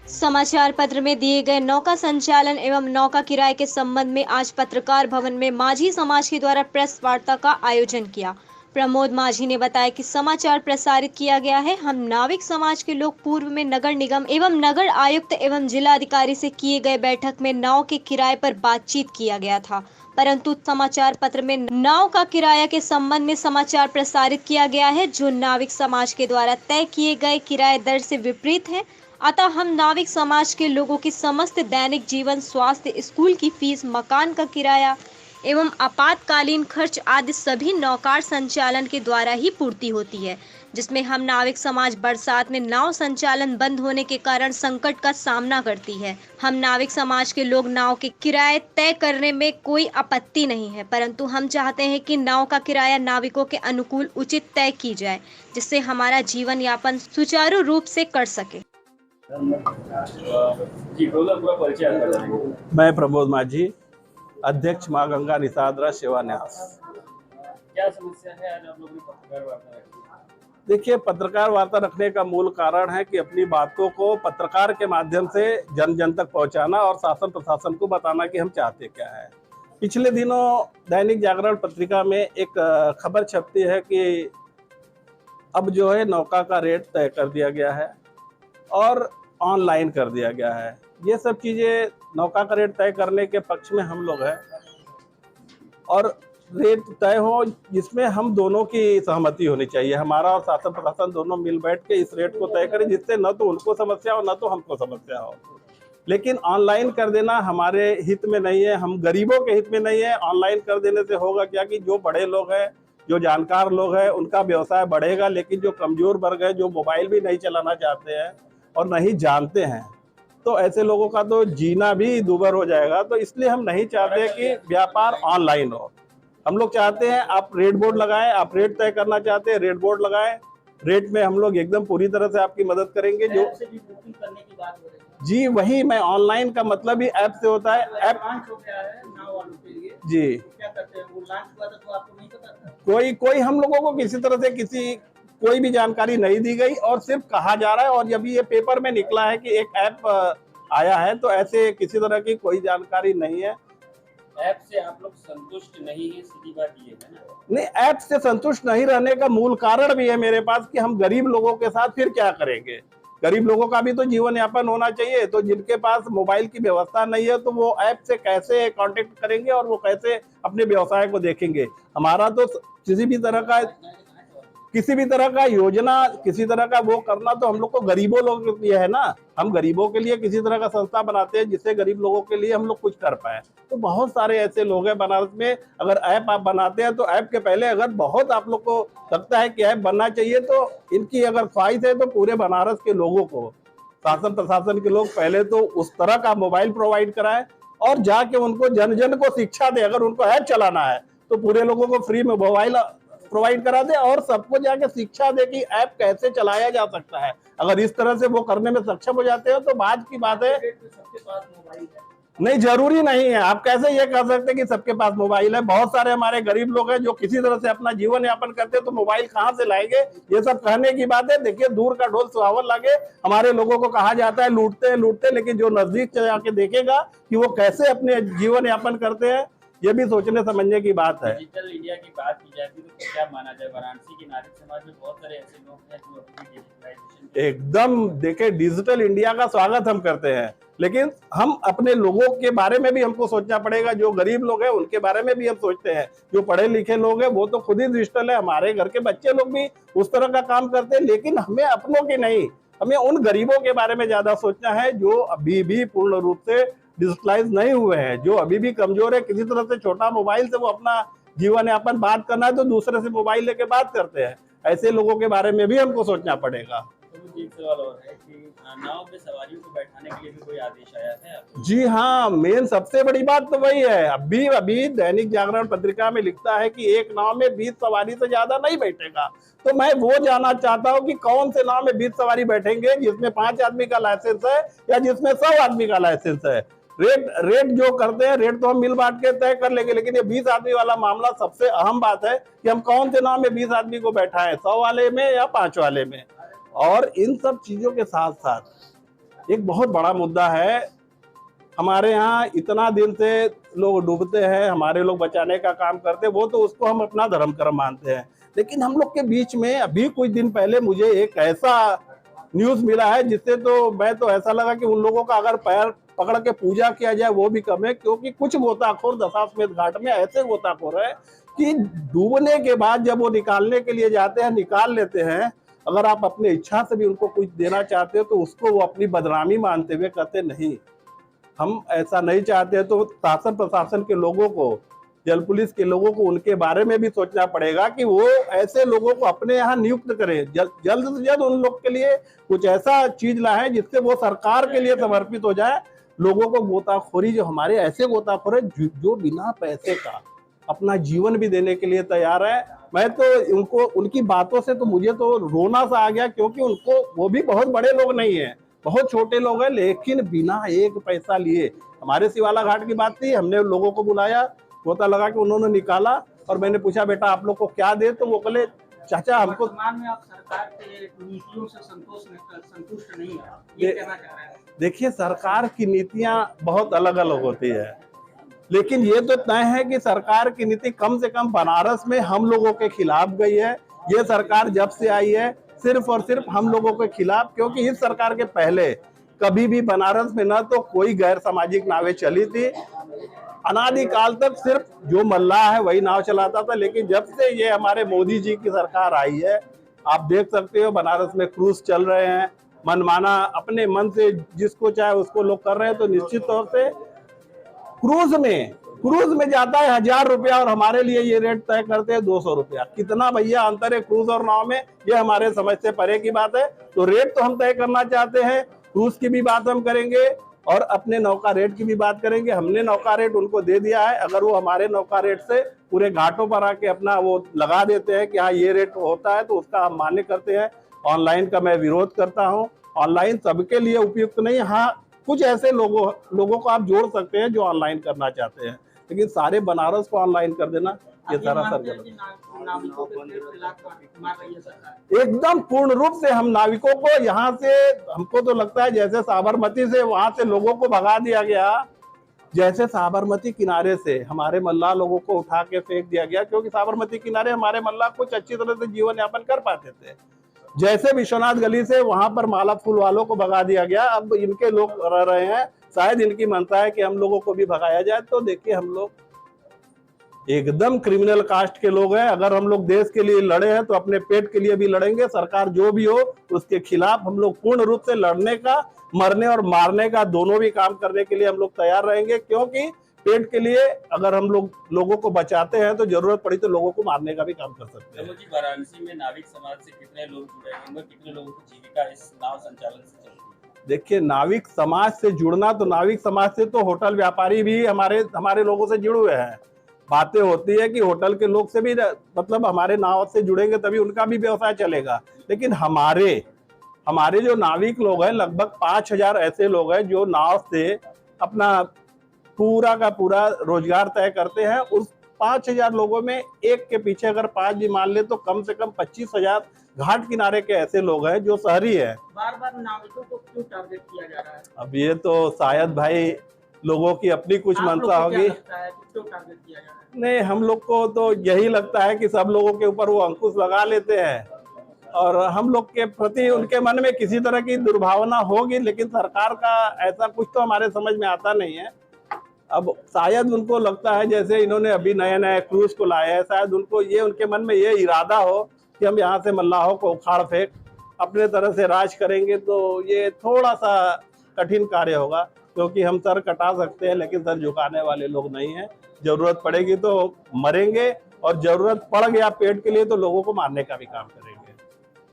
समाचार पत्र में दिए गए नौका संचालन एवं नौका किराए के संबंध में आज पत्रकार भवन में माझी समाज के द्वारा प्रेस वार्ता का आयोजन किया। प्रमोद माझी ने बताया कि समाचार प्रसारित किया गया है। हम नाविक समाज के लोग पूर्व में नगर निगम एवं नगर आयुक्त एवं जिला अधिकारी से किए गए बैठक में नाव के किराए पर बातचीत किया गया था, परंतु समाचार पत्र में नाव का किराया के संबंध में समाचार प्रसारित किया गया है जो नाविक समाज के द्वारा तय किए गए किराए दर से विपरीत है। अतः हम नाविक समाज के लोगों की समस्त दैनिक जीवन, स्वास्थ्य, स्कूल की फीस, मकान का किराया एवं आपातकालीन खर्च आदि सभी नौकार संचालन के द्वारा ही पूर्ति होती है, जिसमें हम नाविक समाज बरसात में नाव संचालन बंद होने के कारण संकट का सामना करती है। हम नाविक समाज के लोग नाव के किराए तय करने में कोई आपत्ति नहीं है, परंतु हम चाहते हैं कि नाव का किराया नाविकों के अनुकूल उचित तय की जाए, जिससे हमारा जीवन यापन सुचारू रूप से कर सके। मैं प्रमोद माझी, अध्यक्ष माँ गंगा निसादरा सेवा न्यास। क्या समस्या है आज आप लोगों ने पत्रकार वार्ता रखी? देखिए, पत्रकार वार्ता रखने का मूल कारण है कि अपनी बातों को पत्रकार के माध्यम से जन जन तक पहुंचाना और शासन प्रशासन को बताना कि हम चाहते क्या है। पिछले दिनों दैनिक जागरण पत्रिका में एक खबर छपती है कि अब जो है नौका का रेट तय कर दिया गया है और ऑनलाइन कर दिया गया है। ये सब चीज़ें नौका का रेट तय करने के पक्ष में हम लोग हैं और रेट तय हो जिसमें हम दोनों की सहमति होनी चाहिए। हमारा और शासन प्रशासन दोनों मिल बैठ के इस रेट को तय करें जिससे न तो उनको समस्या हो न तो हमको समस्या हो। लेकिन ऑनलाइन कर देना हमारे हित में नहीं है, हम गरीबों के हित में नहीं है। ऑनलाइन कर देने से होगा क्या कि जो बड़े लोग हैं, जो जानकार लोग हैं, उनका व्यवसाय बढ़ेगा, लेकिन जो कमजोर वर्ग है, जो मोबाइल भी नहीं चलाना चाहते हैं और नहीं जानते हैं, तो ऐसे लोगों का तो जीना भी दूभर हो जाएगा। तो इसलिए हम नहीं चाहते कि व्यापार ऑनलाइन हो। हम लोग चाहते हैं आप रेट बोर्ड लगाएं, आप रेट तय करना चाहते हैं रेट बोर्ड लगाएं। रेट में हम लोग एकदम पूरी तरह से आपकी मदद करेंगे। जो से भी बुकिंग करने की बात हो रही है। जी, वही मैं ऑनलाइन का मतलब ही ऐप से होता है। ऐप लॉन्च हो गया है नाव वालों के लिए। जी, तो क्या करते हैं, वो लॉन्च हुआ था तो आपको नहीं पता था? कोई हम लोगों को किसी तरह से कोई भी जानकारी नहीं दी गई और सिर्फ कहा जा रहा है। और जब ये पेपर में निकला है कि एक ऐप आया है, तो ऐसे किसी तरह की कोई जानकारी नहीं है। ऐप से आप लोग संतुष्ट नहीं है, सीधी बात ये है ना? नहीं, ऐप से संतुष्ट नहीं रहने का मूल कारण भी है मेरे पास कि हम गरीब लोगों के साथ फिर क्या करेंगे। गरीब लोगों का भी तो जीवन यापन होना चाहिए। तो जिनके पास मोबाइल की व्यवस्था नहीं है, तो वो ऐप से कैसे कांटेक्ट करेंगे और वो कैसे अपने व्यवसाय को देखेंगे। हमारा तो किसी भी तरह का योजना, किसी तरह का वो करना तो हम लोग को गरीबों लोगों के लिए है ना। हम गरीबों के लिए किसी तरह का संस्था बनाते हैं जिससे गरीब लोगों के लिए हम लोग कुछ कर पाए। तो बहुत सारे ऐसे लोग हैं बनारस में। अगर ऐप आप बनाते हैं तो ऐप के पहले अगर बहुत आप लोग को लगता है कि ऐप बनना चाहिए, तो इनकी अगर ख्वाहिश है तो पूरे बनारस के लोगों को, शासन प्रशासन के लोग पहले तो उस तरह का मोबाइल प्रोवाइड कराएं और जाके उनको जन जन को शिक्षा दे। अगर उनको ऐप चलाना है तो पूरे लोगों को फ्री में मोबाइल प्रोवाइड करा दे और सबको जाके शिक्षा दे कि ऐप कैसे चलाया जा सकता है। अगर इस तरह से वो करने में सक्षम हो जाते हो तो बाद की बात है। सबके पास मोबाइल है? नहीं, जरूरी नहीं है। आप कैसे ये कह सकते हैं कि सबके पास मोबाइल है? बहुत सारे हमारे गरीब लोग हैं जो किसी तरह से अपना जीवन यापन करते हैं, तो मोबाइल कहाँ से लाएंगे? ये सब कहने की बात है। देखिए, दूर का ढोल सुहावन लगे। हमारे लोगों को कहा जाता है लूटते हैं लूटते हैं, लेकिन जो नजदीक जाके देखेगा कि वो कैसे अपने जीवन यापन करते हैं, ये भी सोचने समझने की बात है। डिजिटल इंडिया की बात की जाती है तो क्या माना जाए, वाराणसी के नागरिक समाज में बहुत सारे ऐसे लोग हैं जो अपनी डिजिटलाइजेशन एकदम देखे, डिजिटल इंडिया का स्वागत हम करते हैं, लेकिन हम अपने लोगों के बारे में भी हमको सोचना पड़ेगा। जो गरीब लोग हैं उनके बारे में भी हम सोचते हैं। जो पढ़े लिखे लोग हैं वो तो खुद ही डिजिटल है। हमारे घर के बच्चे लोग भी उस तरह का काम करते हैं, लेकिन हमें अपनों के नहीं, हमें उन गरीबों के बारे में ज्यादा सोचना है जो अभी भी पूर्ण रूप से डिजिटलाइज नहीं हुए हैं, जो अभी भी कमजोर है। किसी तरह से छोटा मोबाइल से वो अपना जीवन यापन बात करना है तो दूसरे से मोबाइल लेके बात करते हैं। ऐसे लोगों के बारे में भी हमको सोचना पड़ेगा। तो मुझे एक सवाल और है कि नाव में सवारियों को बैठाने के लिए भी कोई आदेश आया है आपको? जी हाँ, मेन सबसे बड़ी बात तो वही है। अभी दैनिक जागरण पत्रिका में लिखता है कि एक नाव में 20 सवारी से ज्यादा नहीं बैठेगा। तो मैं वो जानना चाहता हूँ कि कौन से नाव में 20 सवारी बैठेंगे, जिसमें 5 आदमी का लाइसेंस है या जिसमें 100 आदमी का लाइसेंस है। रेट जो करते हैं, रेट तो हम मिल बांट के तय कर लेंगे, लेकिन ये 20 आदमी वाला मामला सबसे अहम बात है कि हम कौन से नाव में 20 आदमी को बैठाएं, 100 वाले में या 5 वाले में। और इन सब चीजों के साथ साथ एक बहुत बड़ा मुद्दा है। हमारे यहाँ इतना दिन से लोग डूबते हैं, हमारे लोग बचाने का काम करते हैं, वो तो उसको हम अपना धर्म कर्म मानते हैं। लेकिन हम लोग के बीच में अभी कुछ दिन पहले मुझे एक ऐसा न्यूज़ मिला है जिससे तो मैं तो ऐसा लगा कि उन लोगों का अगर पैर पकड़ के पूजा किया जाए वो भी कम है, क्योंकि कुछ गोताखोर दशाश्वमेध घाट में ऐसे गोताखोर है कि डूबने के बाद जब वो निकालने के लिए जाते हैं, निकाल लेते हैं। अगर आप अपनी इच्छा से भी उनको कुछ देना चाहते हो तो उसको वो अपनी बदनामी मानते हुए कहते नहीं, हम ऐसा नहीं चाहते। तो शासन प्रशासन के लोगों को, जल पुलिस के लोगों को उनके बारे में भी सोचना पड़ेगा कि वो ऐसे लोगों को अपने यहाँ नियुक्त करें। जल्द से जल्द उन लोग के लिए कुछ ऐसा चीज लाए जिससे वो सरकार के लिए समर्पित हो जाए। लोगों को गोताखोरी, जो हमारे ऐसे गोताखोर है जो बिना पैसे का अपना जीवन भी देने के लिए तैयार है। मैं तो उनकी बातों से तो मुझे तो रोना सा आ गया, क्योंकि उनको, वो भी बहुत बड़े लोग नहीं है, बहुत छोटे लोग हैं, लेकिन बिना एक पैसा लिए। हमारे शिवाला घाट की बात थी, हमने लोगों को बुलाया, गोता लगा के उन्होंने निकाला और मैंने पूछा बेटा आप लोग को क्या दे, तो वो बोले चाचा हमको। वर्तमान में आप सरकार के नीतियों से संतुष्ट नहीं है, ये कहना चाह रहे हैं? देखिए, सरकार की नीतियां बहुत अलग अलग होती है, लेकिन ये तो तय है कि सरकार की नीति कम से कम बनारस में हम लोगों के खिलाफ गई है। ये सरकार जब से आई है सिर्फ और सिर्फ हम लोगों के खिलाफ, क्योंकि इस सरकार के पहले कभी भी बनारस में ना तो कोई गैर सामाजिक नावें चली थी। अनादिकाल तक सिर्फ जो मल्लाह है वही नाव चलाता था। लेकिन जब से ये हमारे मोदी जी की सरकार आई है, आप देख सकते हो बनारस में क्रूज चल रहे हैं, मनमाना अपने मन से जिसको चाहे उसको लोग कर रहे हैं। तो निश्चित तौर से क्रूज में जाता है 1000 रुपया और हमारे लिए ये रेट तय करते हैं 200 रुपया। कितना भैया अंतर है क्रूज और नाव में, ये हमारे समझ से परे की बात है। तो रेट तो हम तय करना चाहते हैं, क्रूज की भी बात हम करेंगे और अपने नौका रेट की भी बात करेंगे। हमने नौका रेट उनको दे दिया है, अगर वो हमारे नौका रेट से पूरे घाटों पर आके अपना वो लगा देते हैं कि हाँ ये रेट होता है, तो उसका हम मान्य करते हैं। ऑनलाइन का मैं विरोध करता हूँ, ऑनलाइन सबके लिए उपयुक्त नहीं। हाँ, कुछ ऐसे लोगों को आप जोड़ सकते हैं जो ऑनलाइन करना चाहते हैं, लेकिन सारे बनारस को ऑनलाइन कर देना ये सरासर गलत है। एकदम पूर्ण रूप से हम नाविकों को यहाँ से, हमको तो लगता है जैसे साबरमती से वहां से लोगों को भगा दिया गया, जैसे साबरमती किनारे से हमारे मल्लाह लोगों को उठा के फेंक दिया गया, क्योंकि साबरमती किनारे हमारे मल्लाह कुछ अच्छी तरह से जीवन यापन कर पाते थे। जैसे विश्वनाथ गली से वहां पर माला फूल वालों को भगा दिया गया, अब इनके लोग रह रहे हैं। शायद इनकी मनता है कि हम लोगों को भी भगाया जाए। तो देखिए, हम लोग एकदम क्रिमिनल कास्ट के लोग हैं। अगर हम लोग देश के लिए लड़े हैं तो अपने पेट के लिए भी लड़ेंगे। सरकार जो भी हो उसके खिलाफ हम लोग पूर्ण रूप से लड़ने का, मरने और मारने का दोनों भी काम करने के लिए हम लोग तैयार रहेंगे, क्योंकि पेट के लिए अगर हम लोग लोगों को बचाते हैं तो जरूरत पड़ी तो लोगों को मारने का भी काम कर सकते हैं। वाराणसी में नाविक समाज से कितने लोग जुड़े हैं, कितने लोगों की जीविका इस नाव संचालन से चलती है? देखिए, नाविक समाज से जुड़ना, तो नाविक समाज से तो होटल व्यापारी भी हमारे लोगों से जुड़े हुए हैं। बातें होती है कि होटल के लोग से भी, मतलब हमारे नाव से जुड़ेंगे तभी उनका भी व्यवसाय चलेगा। लेकिन हमारे जो नाविक लोग हैं, लगभग 5000 ऐसे लोग हैं जो नाव से अपना पूरा का पूरा रोजगार तय करते हैं। उस 5000 लोगों में एक के पीछे अगर 5 भी मान ले तो कम से कम 25000 घाट किनारे के ऐसे लोग हैं जो शहरी है। बार-बार नाविकों को क्यों टारगेट किया जा रहा है? अब ये तो शायद भाई लोगों की अपनी कुछ मंशा होगी। नहीं, हम लोग को तो यही लगता है कि सब लोगों के ऊपर वो अंकुश लगा लेते हैं और हम लोग के प्रति उनके मन में किसी तरह की दुर्भावना होगी, लेकिन सरकार का ऐसा कुछ तो हमारे समझ में आता नहीं है। अब शायद उनको लगता है जैसे इन्होंने अभी नए नए क्रूज को लाया है, शायद उनको ये, उनके मन में ये इरादा हो कि हम यहाँ से मल्लाहों को उखाड़ फेंक अपने तरह से राज करेंगे। तो ये थोड़ा सा कठिन कार्य होगा, क्योंकि हम सर कटा सकते हैं लेकिन सर झुकाने वाले लोग नहीं हैं। जरूरत पड़ेगी तो मरेंगे और जरूरत पड़ गया पेट के लिए तो लोगों को मारने का भी काम करेंगे।